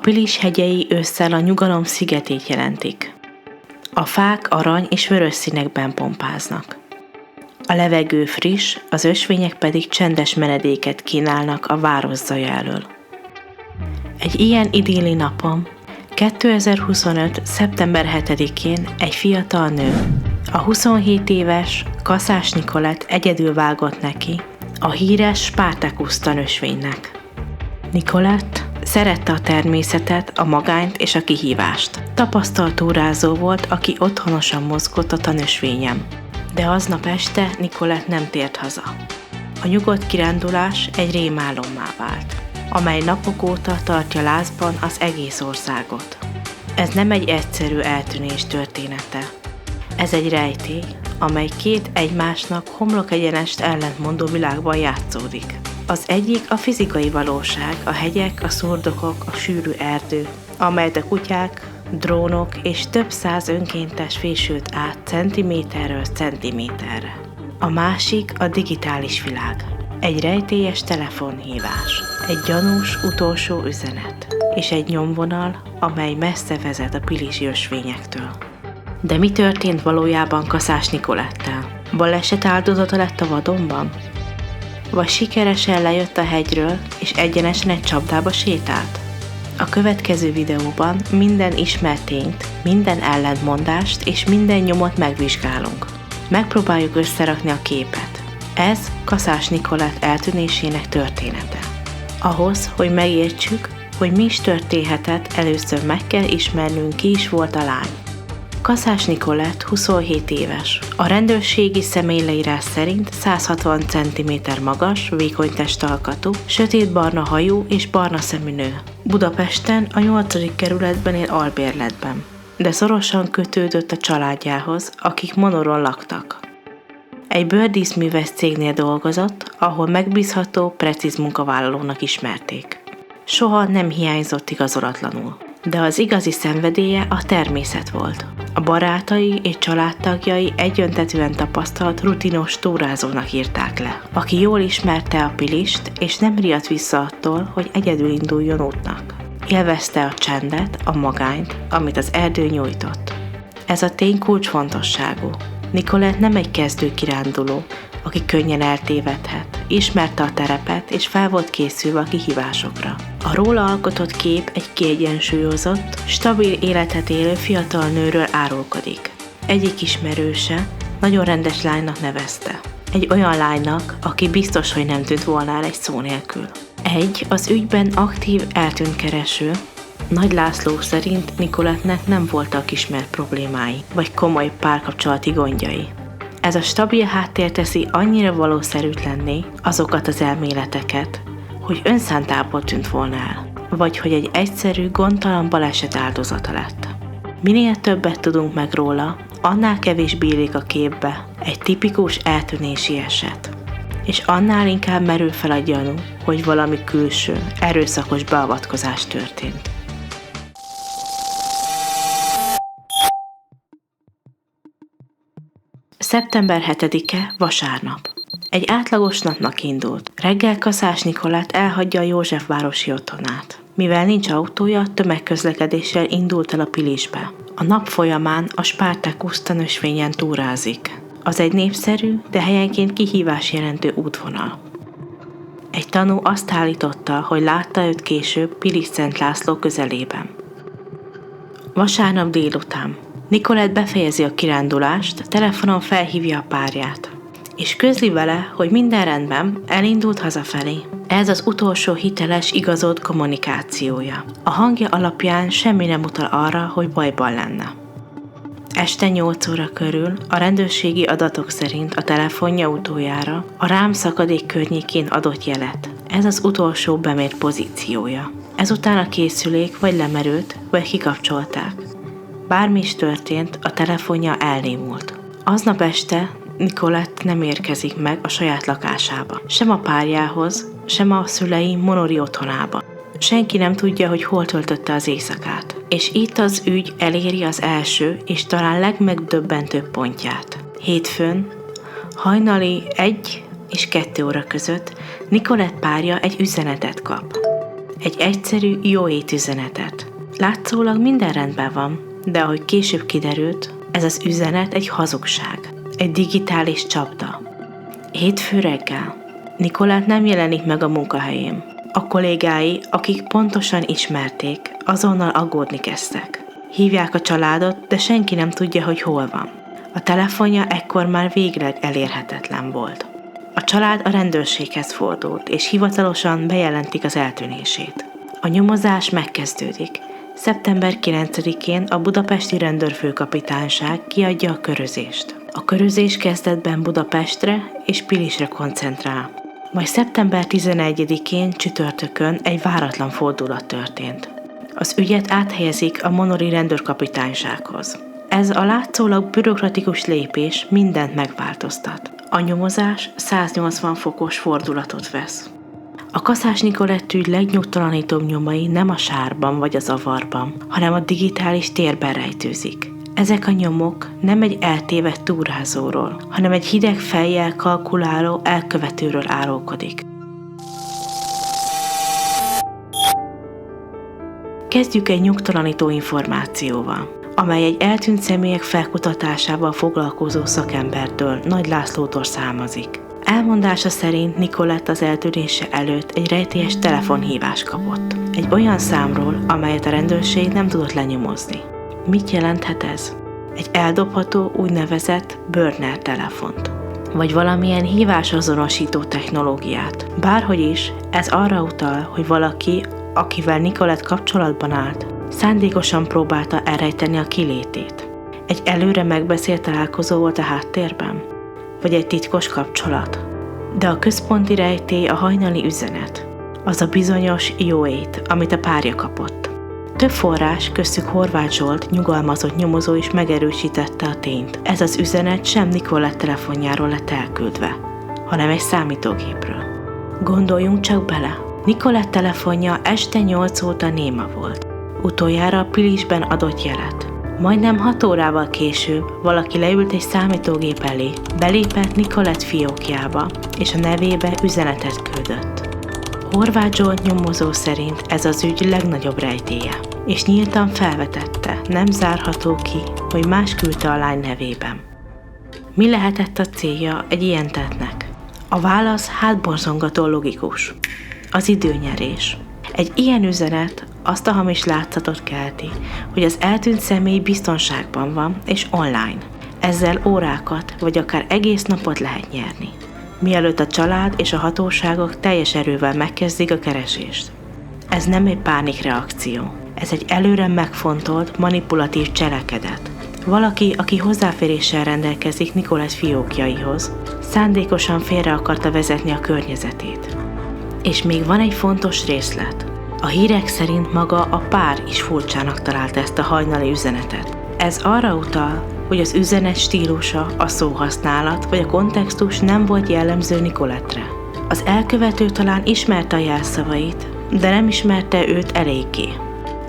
Pilis hegyei ősszel a nyugalom szigetét jelentik. A fák arany és vörös színekben pompáznak. A levegő friss, az ösvények pedig csendes menedéket kínálnak a város zaja elől. Egy ilyen idilli napon, 2025. szeptember 7-én egy fiatal nő, a 27 éves Kaszás Nikolett egyedül vágott neki a híres Spartacus tanösvénynek. Nikolett szerette a természetet, a magányt és a kihívást. Tapasztalt túrázó volt, aki otthonosan mozgott a tanösvényen. De aznap este Nikolett nem tért haza. A nyugodt kirándulás egy rémálommá vált, amely napok óta tartja lázban az egész országot. Ez nem egy egyszerű eltűnés története. Ez egy rejtély, amely két egymásnak homlokegyenest ellentmondó világban játszódik. Az egyik a fizikai valóság, a hegyek, a szurdokok, a sűrű erdő, amelyet a kutyák, drónok és több száz önkéntes fésült át centiméterről centiméterre. A másik a digitális világ. Egy rejtélyes telefonhívás, egy gyanús utolsó üzenet, és egy nyomvonal, amely messze vezet a pilisi ösvényektől. De mi történt valójában Kaszás Nikolettel? Baleset áldozata lett a vadonban? Vagy sikeresen lejött a hegyről, és egyenesen egy csapdába sétált? A következő videóban minden ismert tényt, minden ellentmondást és minden nyomot megvizsgálunk. Megpróbáljuk összerakni a képet. Ez Kaszás Nikolett eltűnésének története. Ahhoz, hogy megértsük, hogy mi is történhetett, először meg kell ismernünk, ki is volt a lány. Kaszás Nikolett 27 éves. A rendőrségi személyleírás szerint 160 cm magas, vékony testalkatú, sötétbarna hajú és barna szemű nő. Budapesten a 8. kerületben él albérletben, de szorosan kötődött a családjához, akik Monoron laktak. Egy bőrdíszműves cégnél dolgozott, ahol megbízható, precíz munkavállalónak ismerték. Soha nem hiányzott igazolatlanul, de az igazi szenvedélye a természet volt. A barátai és családtagjai egyöntetűen tapasztalt rutinos túrázónak írták le, aki jól ismerte a Pilist, és nem riadt vissza attól, hogy egyedül induljon útnak. Élvezte a csendet, a magányt, amit az erdő nyújtott. Ez a tény kulcsfontosságú. Nikolett nem egy kezdő kiránduló, aki könnyen eltévedhet, ismerte a terepet és fel volt készülve a kihívásokra. A róla alkotott kép egy kiegyensúlyozott, stabil életet élő fiatal nőről árulkodik. Egyik ismerőse nagyon rendes lánynak nevezte. Egy olyan lánynak, aki biztos, hogy nem tűnt volna el egy szó nélkül. Egy az ügyben aktív eltűnt kereső, Nagy László szerint Nikolettnek nem voltak ismert problémái, vagy komoly párkapcsolati gondjai. Ez a stabil háttér teszi annyira valószerűtlenné azokat az elméleteket, hogy önszántából tűnt volna el, vagy hogy egy egyszerű, gondtalan baleset áldozata lett. Minél többet tudunk meg róla, annál kevésbé illik a képbe egy tipikus eltűnési eset. És annál inkább merül fel a gyanú, hogy valami külső, erőszakos beavatkozás történt. Szeptember 7-e, vasárnap. Egy átlagos napnak indult. Reggel Kaszás Nikolett elhagyja a Józsefvárosi otthonát. Mivel nincs autója, tömegközlekedéssel indult el a Pilisbe. A nap folyamán a Spartacus tanösvényen túrázik. Az egy népszerű, de helyenként kihívás jelentő útvonal. Egy tanú azt állította, hogy látta őt később Pilis-Szent László közelében. Vasárnap délután. Nikolett befejezi a kirándulást, telefonon felhívja a párját, és közli vele, hogy minden rendben, elindult hazafelé. Ez az utolsó hiteles, igazolt kommunikációja. A hangja alapján semmi nem utal arra, hogy bajban lenne. Este 8 óra körül a rendőrségi adatok szerint a telefonja utoljára a Rám szakadék környékén adott jelet. Ez az utolsó bemért pozíciója. Ezután a készülék vagy lemerült, vagy kikapcsolták. Bármi is történt, a telefonja elnémult. Aznap este Nikolett nem érkezik meg a saját lakásába, sem a párjához, sem a szülei Monori otthonába. Senki nem tudja, hogy hol töltötte az éjszakát. És itt az ügy eléri az első és talán legmegdöbbentőbb pontját. Hétfőn, hajnali 1 és 2 óra között Nikolett párja egy üzenetet kap. Egy egyszerű jó étüzenetet. Látszólag minden rendben van, de ahogy később kiderült, ez az üzenet egy hazugság, egy digitális csapda. Hétfő reggel. Nicolette nem jelenik meg a munkahelyén. A kollégái, akik pontosan ismerték, azonnal aggódni kezdtek. Hívják a családot, de senki nem tudja, hogy hol van. A telefonja ekkor már végleg elérhetetlen volt. A család a rendőrséghez fordult, és hivatalosan bejelentik az eltűnését. A nyomozás megkezdődik. Szeptember 9-én a budapesti rendőrfőkapitányság kiadja a körözést. A körözés kezdetben Budapestre és Pilisre koncentrál. Majd szeptember 11-én csütörtökön egy váratlan fordulat történt. Az ügyet áthelyezik a monori rendőrkapitánysághoz. Ez a látszólag bürokratikus lépés mindent megváltoztat. A nyomozás 180 fokos fordulatot vesz. A Kaszás Nicolette ügy legnyugtalanítóbb nyomai nem a sárban vagy az avarban, hanem a digitális térben rejtőzik. Ezek a nyomok nem egy eltévedt túrázóról, hanem egy hideg fejjel kalkuláló elkövetőről árulkodik. Kezdjük egy nyugtalanító információval, amely egy eltűnt személyek felkutatásával foglalkozó szakembertől, Nagy Lászlótól származik. Elmondása szerint Nicolette az eltűnése előtt egy rejtélyes telefonhívást kapott. Egy olyan számról, amelyet a rendőrség nem tudott lenyomozni. Mit jelenthet ez? Egy eldobható úgynevezett burner telefont, vagy valamilyen hívásazonosító technológiát. Bárhogy is, ez arra utal, hogy valaki, akivel Nicolette kapcsolatban állt, szándékosan próbálta elrejteni a kilétét. Egy előre megbeszélt találkozó volt a háttérben? Vagy egy titkos kapcsolat? De a központi rejtély a hajnali üzenet, az a bizonyos jó ét, amit a párja kapott. Több forrás, köztük Horváth Zsolt, nyugalmazott nyomozó is megerősítette a tényt. Ez az üzenet sem Nicolette telefonjáról lett elküldve, hanem egy számítógépről. Gondoljunk csak bele, Nicolette telefonja este 8 óta néma volt. Utoljára a Pilisben adott jelet. Majdnem 6 órával később valaki leült egy számítógép elé, belépett Nicolette fiókjába, és a nevébe üzenetet küldött. Horváth Zsolt nyomozó szerint ez az ügy legnagyobb rejtélye, és nyíltan felvetette, nem zárható ki, hogy más küldte a lány nevében. Mi lehetett a célja egy ilyen tettnek? A válasz hátborzongató logikus. Az időnyerés. Egy ilyen üzenet azt a hamis látszatot kelti, hogy az eltűnt személy biztonságban van és online. Ezzel órákat vagy akár egész napot lehet nyerni, mielőtt a család és a hatóságok teljes erővel megkezdik a keresést. Ez nem egy pánikreakció, ez egy előre megfontolt, manipulatív cselekedet. Valaki, aki hozzáféréssel rendelkezik Nicolette fiókjaihoz, szándékosan félre akarta vezetni a környezetét. És még van egy fontos részlet. A hírek szerint maga a pár is furcsának találta ezt a hajnali üzenetet. Ez arra utal, hogy az üzenet stílusa, a szóhasználat vagy a kontextus nem volt jellemző Nicolette-re. Az elkövető talán ismerte a jelszavait, de nem ismerte őt eléggé.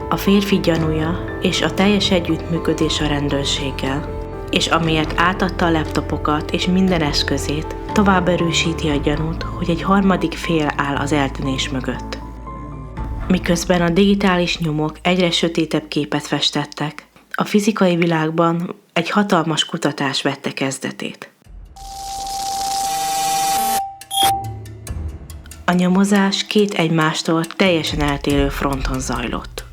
A férfi gyanúja és a teljes együttműködés a rendőrséggel, és amiért átadta a laptopokat és minden eszközét, tovább erősíti a gyanút, hogy egy harmadik fél áll az eltűnés mögött. Miközben a digitális nyomok egyre sötétebb képet festettek, a fizikai világban egy hatalmas kutatás vette kezdetét. A nyomozás két egymástól teljesen eltérő fronton zajlott.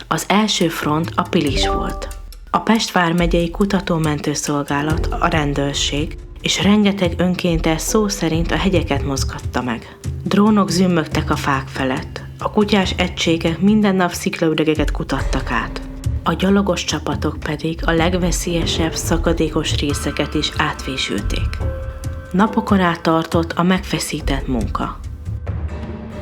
Az első front a Pilis volt. A Pest vármegyei kutatómentőszolgálat, a rendőrség és rengeteg önkéntes szó szerint a hegyeket mozgatta meg. Drónok zümmögtek a fák felett, a kutyás egységek minden nap sziklaüregeket kutattak át. A gyalogos csapatok pedig a legveszélyesebb szakadékos részeket is átvésülték. Napokon át tartott a megfeszített munka.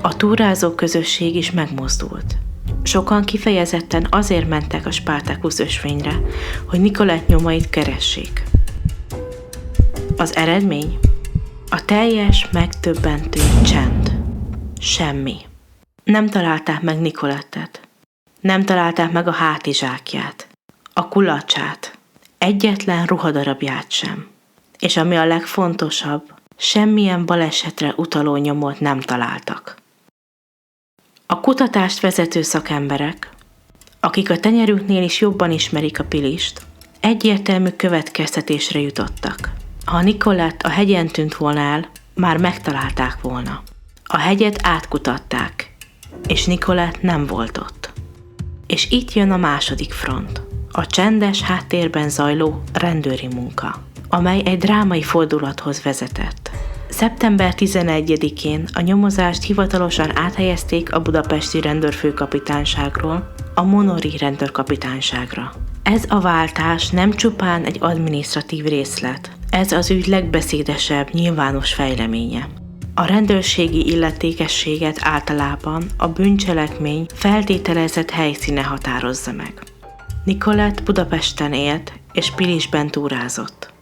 A túrázó közösség is megmozdult. Sokan kifejezetten azért mentek a Spartacus ösvényre, hogy Nicolette nyomait keressék. Az eredmény? A teljes, megdöbbentő csend. Semmi. Nem találták meg Nicolettet. Nem találták meg a hátizsákját, a kulacsát, egyetlen ruhadarabját sem. És ami a legfontosabb, semmilyen balesetre utaló nyomot nem találtak. A kutatást vezető szakemberek, akik a tenyerüknél is jobban ismerik a Pilist, egyértelmű következtetésre jutottak. Ha Nicolette a hegyen tűnt volna el, már megtalálták volna. A hegyet átkutatták, és Nicolette nem volt ott. És itt jön a második front, a csendes háttérben zajló rendőri munka, amely egy drámai fordulathoz vezetett. Szeptember 11-én a nyomozást hivatalosan áthelyezték a budapesti rendőrfőkapitányságról a monori rendőrkapitányságra. Ez a váltás nem csupán egy adminisztratív részlet, ez az ügy legbeszédesebb nyilvános fejleménye. A rendőrségi illetékességet általában a bűncselekmény feltételezett helyszíne határozza meg. Nicolette Budapesten élt és Pilisben túrázott.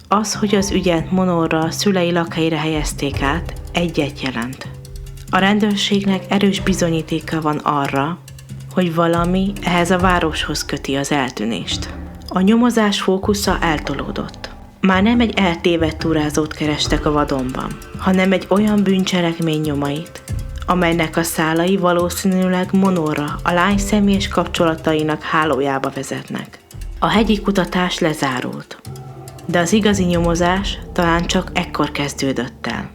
Az, hogy az ügyet Monorra szülei lakhelyére helyezték át, egyet jelent. A rendőrségnek erős bizonyítéka van arra, hogy valami ehhez a városhoz köti az eltűnést. A nyomozás fókusza eltolódott. Már nem egy eltévedt túrázót kerestek a vadonban, hanem egy olyan bűncselekmény nyomait, amelynek a szálai valószínűleg Monorra, a lány személyes kapcsolatainak hálójába vezetnek. A hegyi kutatás lezárult, de az igazi nyomozás talán csak ekkor kezdődött el.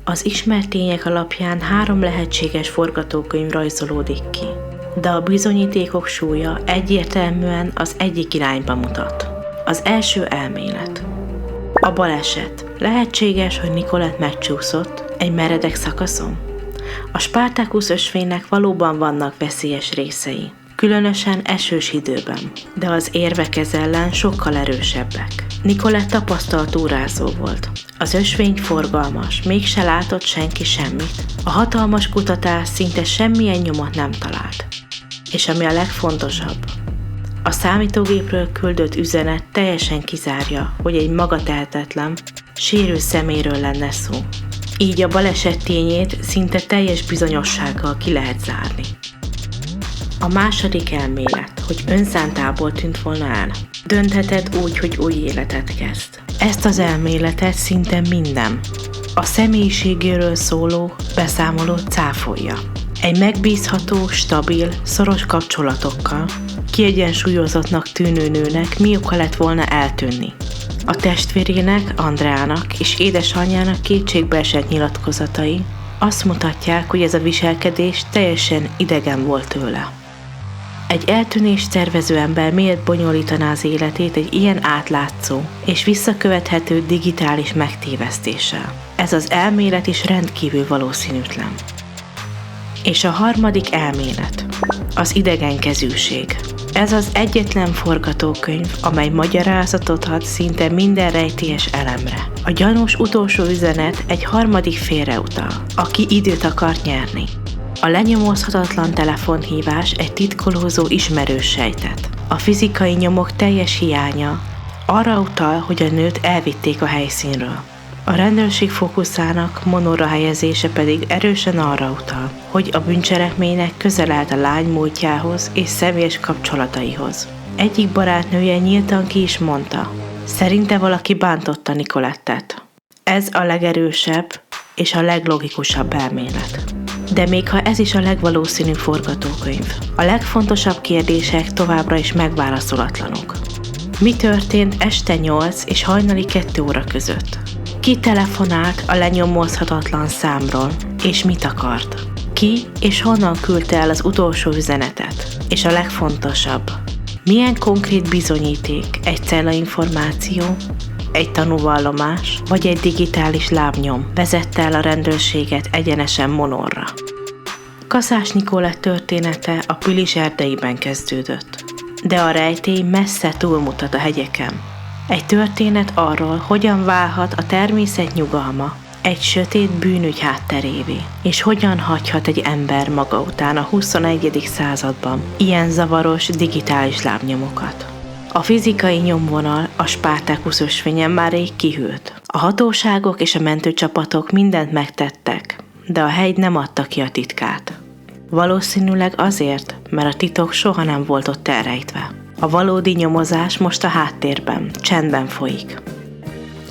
Az ismert tények alapján 3 lehetséges forgatókönyv rajzolódik ki, de a bizonyítékok súlya egyértelműen az egyik irányba mutat. Az első elmélet. A baleset. Lehetséges, hogy Nicolette megcsúszott egy meredek szakaszon? A Spartacus ösvénynek valóban vannak veszélyes részei, különösen esős időben, de az érvek ez ellen sokkal erősebbek. Nicolette tapasztalt túrázó volt. Az ösvény forgalmas, mégse látott senki semmit. A hatalmas kutatás szinte semmilyen nyomot nem talált. És ami a legfontosabb, a számítógépről küldött üzenet teljesen kizárja, hogy egy magatehetetlen, sérült személyről lenne szó. Így a baleset tényét szinte teljes bizonyossággal ki lehet zárni. A második elmélet, hogy önszántából tűnt volna el. Döntheted úgy, hogy új életet kezd. Ezt az elméletet szinte minden, a személyiségéről szóló beszámolót cáfolja. Egy megbízható, stabil, szoros kapcsolatokkal, kiegyensúlyozottnak tűnő nőnek mi oka lett volna eltűnni. A testvérének, Andreának és édesanyjának kétségbeesett nyilatkozatai azt mutatják, hogy ez a viselkedés teljesen idegen volt tőle. Egy eltűnést szervező ember miért bonyolítaná az életét egy ilyen átlátszó és visszakövethető digitális megtévesztéssel? Ez az elmélet is rendkívül valószínűtlen. És a harmadik elmélet, az idegenkezűség. Ez az egyetlen forgatókönyv, amely magyarázatot ad szinte minden rejtélyes elemre. A gyanús utolsó üzenet egy harmadik félre utal, aki időt akart nyerni. A lenyomozhatatlan telefonhívás egy titkolózó ismerős sejtet. A fizikai nyomok teljes hiánya arra utal, hogy a nőt elvitték a helyszínről. A rendőrség fókuszának Monorra helyezése pedig erősen arra utal, hogy a bűncselekménynek közel állt a lány múltjához és személyes kapcsolataihoz. Egyik barátnője nyíltan ki is mondta, szerinte valaki bántotta Nicolettet. Ez a legerősebb és a leglogikusabb elmélet. De még ha ez is a legvalószínűbb forgatókönyv, a legfontosabb kérdések továbbra is megválaszolatlanok. Mi történt este 8 és hajnali 2 óra között? Ki telefonált a lenyomozhatatlan számról, és mit akart? Ki és honnan küldte el az utolsó üzenetet? És a legfontosabb, milyen konkrét bizonyíték, egy cellainformáció, egy tanúvallomás vagy egy digitális lábnyom vezette el a rendőrséget egyenesen Monorra? Kaszás Nicolette története a Pilis erdeiben kezdődött, de a rejtély messze túlmutat a hegyeken. Egy történet arról, hogyan válhat a természet nyugalma egy sötét bűnügy hátterévé, és hogyan hagyhat egy ember maga után a 21. században ilyen zavaros digitális lábnyomokat. A fizikai nyomvonal a Spartacus ösvényen már rég kihűlt. A hatóságok és a mentőcsapatok mindent megtettek, de a hegy nem adta ki a titkát. Valószínűleg azért, mert a titok soha nem volt ott elrejtve. A valódi nyomozás most a háttérben, csendben folyik.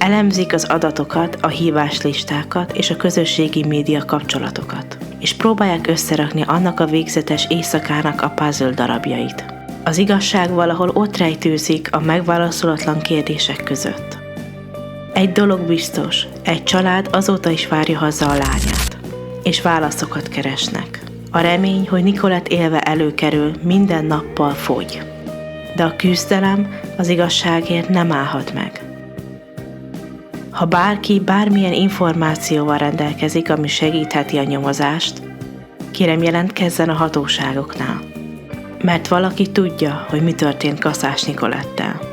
Elemzik az adatokat, a híváslistákat és a közösségi média kapcsolatokat, és próbálják összerakni annak a végzetes éjszakának a puzzle darabjait. Az igazság valahol ott rejtőzik a megválaszolatlan kérdések között. Egy dolog biztos, egy család azóta is várja haza a lányát, és válaszokat keresnek. A remény, hogy Nicolette élve előkerül, minden nappal fogy. De a küzdelem az igazságért nem állhat meg. Ha bárki bármilyen információval rendelkezik, ami segítheti a nyomozást, kérem jelentkezzen a hatóságoknál. Mert valaki tudja, hogy mi történt Kaszás Nicolettel.